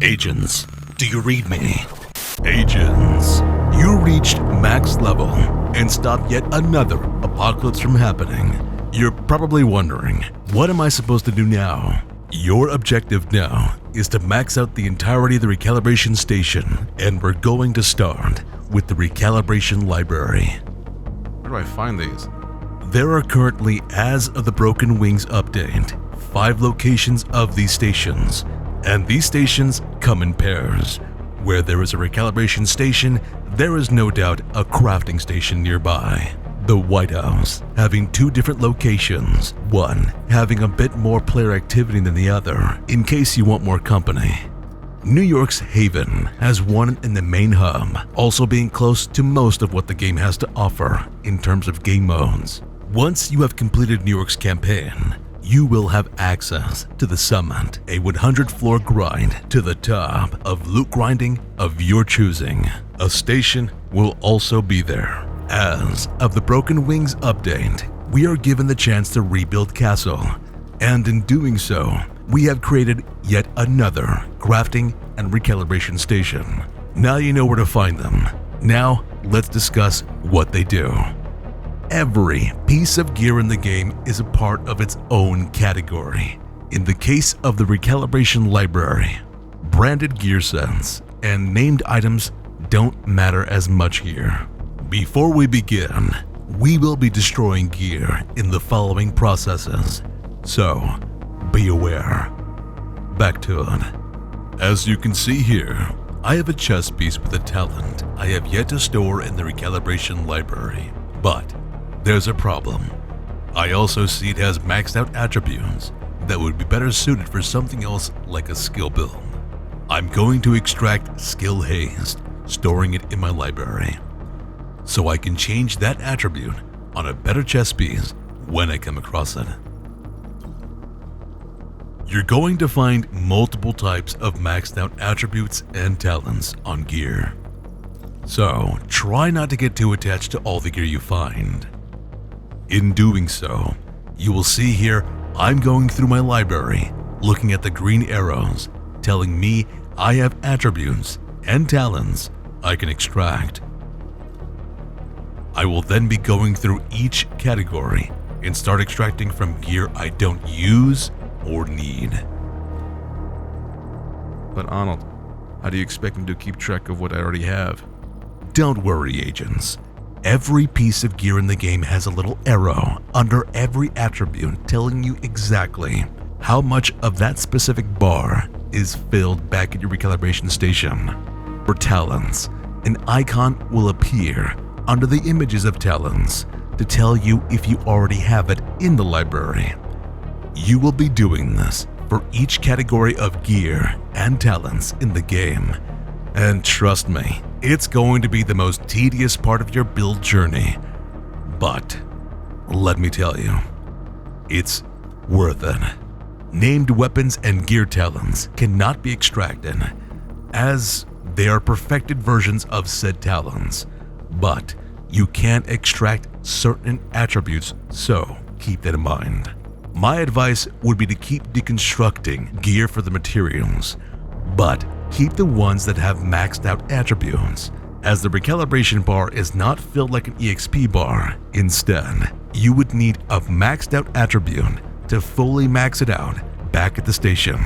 Agents, do you read me? Agents, you reached max level and stopped yet another apocalypse from happening. You're probably wondering, what am I supposed to do now? Your objective now is to max out the entirety of the recalibration station, and we're going to start with the Recalibration Library. Where do I find these? There are currently, as of the Broken Wings update, 5 locations of these stations, and these stations come in pairs. Where there is a recalibration station, there is no doubt a crafting station nearby. The White House having 2 different locations, one having a bit more player activity than the other, in case you want more company. New York's Haven has one in the main hub, also being close to most of what the game has to offer in terms of game modes. Once you have completed New York's campaign, you will have access to the Summit, a 100-floor grind to the top of loot grinding of your choosing. A station will also be there. As of the Broken Wings update, we are given the chance to rebuild Castle, and in doing so, we have created yet another crafting and recalibration station. Now you know where to find them. Now, let's discuss what they do. Every piece of gear in the game is a part of its own category. In the case of the Recalibration Library, branded gear sets and named items don't matter as much here. Before we begin, we will be destroying gear in the following processes, so be aware. Back to it. As you can see here, I have a chess piece with a talent I have yet to store in the Recalibration Library, but there's a problem. I also see it has maxed out attributes that would be better suited for something else like a skill build. I'm going to extract Skill Haste, storing it in my library, so I can change that attribute on a better chess piece when I come across it. You're going to find multiple types of maxed out attributes and talents on gear, so try not to get too attached to all the gear you find. In doing so, you will see here I'm going through my library, looking at the green arrows, telling me I have attributes and talents I can extract. I will then be going through each category and start extracting from gear I don't use or need. But Arnold, how do you expect me to keep track of what I already have? Don't worry, agents. Every piece of gear in the game has a little arrow under every attribute telling you exactly how much of that specific bar is filled back at your recalibration station. For talents, an icon will appear under the images of talents to tell you if you already have it in the library. You will be doing this for each category of gear and talents in the game. And trust me, it's going to be the most tedious part of your build journey. But let me tell you, it's worth it. Named weapons and gear talents cannot be extracted, as they are perfected versions of said talents. But you can extract certain attributes, so keep that in mind. My advice would be to keep deconstructing gear for the materials, but keep the ones that have maxed out attributes, as the recalibration bar is not filled like an EXP bar. Instead, you would need a maxed out attribute to fully max it out back at the station.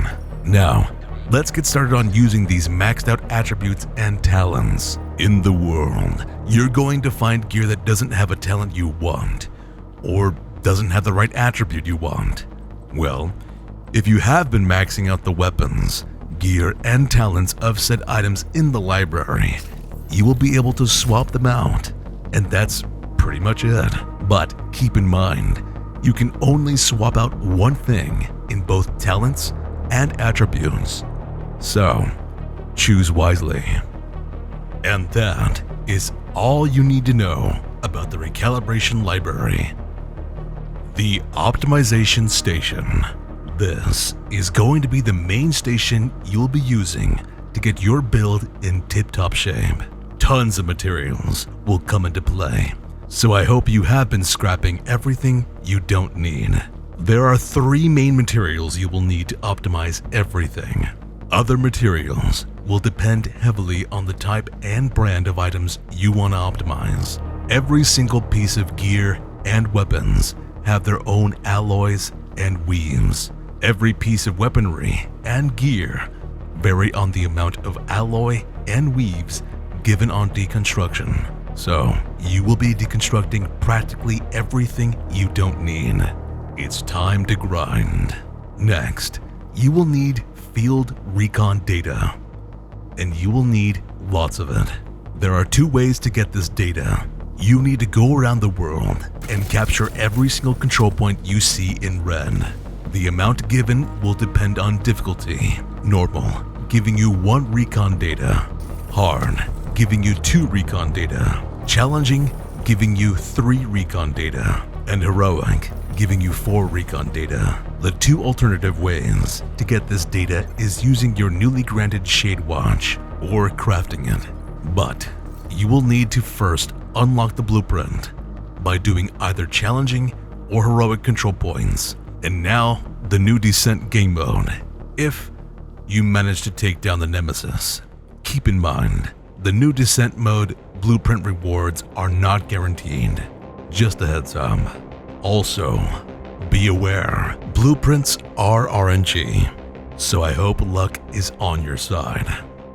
Now, let's get started on using these maxed out attributes and talents. In the world, you're going to find gear that doesn't have a talent you want, or doesn't have the right attribute you want. Well, if you have been maxing out the weapons, gear, and talents of said items in the library, you will be able to swap them out, and that's pretty much it. But keep in mind, you can only swap out one thing in both talents and attributes, so choose wisely. And that is all you need to know about the Recalibration Library. The Optimization Station. This is going to be the main station you'll be using to get your build in tip-top shape. Tons of materials will come into play, so I hope you have been scrapping everything you don't need. There are 3 main materials you will need to optimize everything. Other materials will depend heavily on the type and brand of items you want to optimize. Every single piece of gear and weapons have their own alloys and weaves. Every piece of weaponry and gear vary on the amount of alloy and weaves given on deconstruction. So, you will be deconstructing practically everything you don't need. It's time to grind. Next, you will need field recon data, and you will need lots of it. There are 2 ways to get this data. You need to go around the world and capture every single control point you see in red. The amount given will depend on difficulty. Normal, giving you 1 recon data. Hard, giving you 2 recon data. Challenging, giving you 3 recon data. And heroic, giving you 4 recon data. The 2 alternative ways to get this data is using your newly granted Shade Watch or crafting it. But you will need to first unlock the blueprint by doing either challenging or heroic control points. And now, the new Descent game mode. If you manage to take down the Nemesis, keep in mind, the new Descent mode blueprint rewards are not guaranteed. Just a heads up. Also, be aware, blueprints are RNG, so I hope luck is on your side.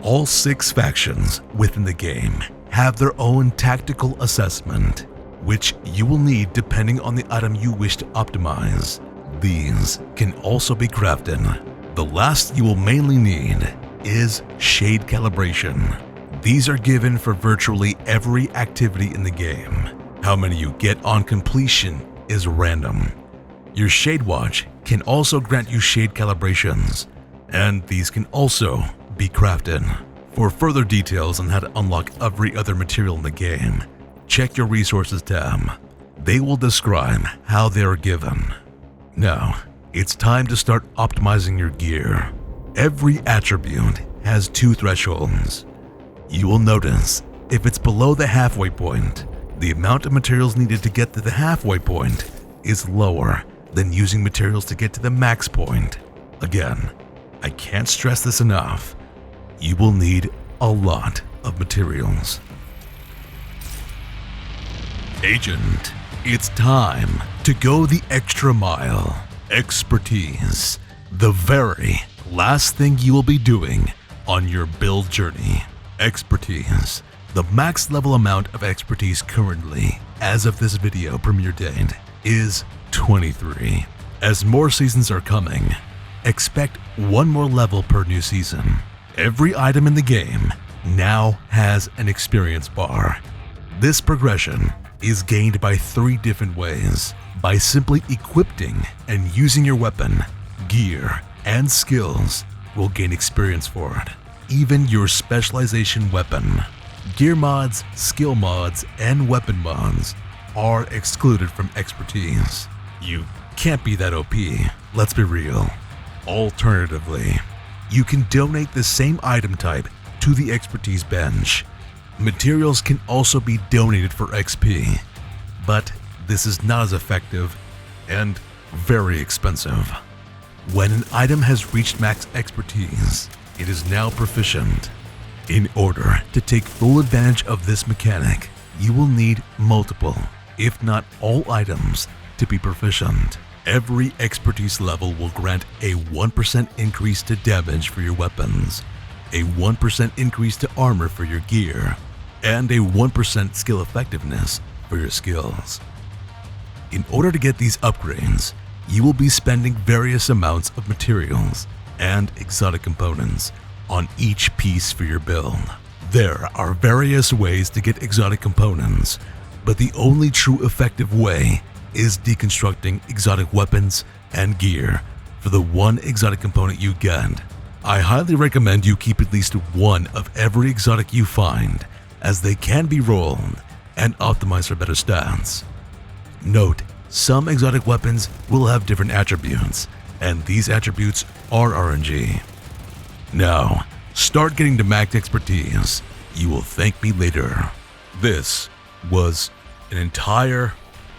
All 6 factions within the game have their own tactical assessment, which you will need depending on the item you wish to optimize. These can also be crafted. The last you will mainly need is Shade Calibration. These are given for virtually every activity in the game. How many you get on completion is random. Your Shade Watch can also grant you shade calibrations, and these can also be crafted. For further details on how to unlock every other material in the game, check your Resources tab. They will describe how they are given. Now, it's time to start optimizing your gear. Every attribute has 2 thresholds. You will notice if it's below the halfway point, the amount of materials needed to get to the halfway point is lower than using materials to get to the max point. Again, I can't stress this enough. You will need a lot of materials. Agent, it's time to go the extra mile. Expertise, the very last thing you will be doing on your build journey. Expertise. The max level amount of expertise currently, as of this video premiere date, is 23. As more seasons are coming, expect 1 more level per new season. Every item in the game now has an experience bar. This progression is gained by 3 different ways. By simply equipping and using your weapon, gear, and skills will gain experience for it. Even your specialization weapon. Gear mods, skill mods, and weapon mods are excluded from expertise. You can't be that OP, let's be real. Alternatively, you can donate the same item type to the expertise bench. Materials can also be donated for XP, but this is not as effective and very expensive. When an item has reached max expertise, it is now proficient. In order to take full advantage of this mechanic, you will need multiple, if not all items, to be proficient. Every expertise level will grant a 1% increase to damage for your weapons, a 1% increase to armor for your gear, and a 1% skill effectiveness for your skills. In order to get these upgrades, you will be spending various amounts of materials and exotic components on each piece for your build. There are various ways to get exotic components, but the only true effective way is deconstructing exotic weapons and gear for the 1 exotic component you get. I highly recommend you keep at least 1 of every exotic you find, as they can be rolled and optimized for better stats. Note, some exotic weapons will have different attributes, and these attributes are RNG. Now, start getting to max expertise. You will thank me later. This was an entire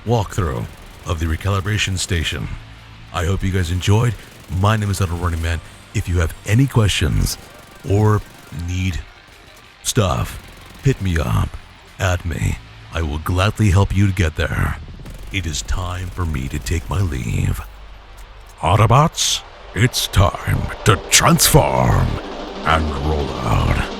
walkthrough of the recalibration station. I hope you guys enjoyed. My name is AhnoldRunningMan. If you have any questions or need stuff, hit me up, add me. I will gladly help you to get there. It is time for me to take my leave. Autobots, it's time to transform and roll out.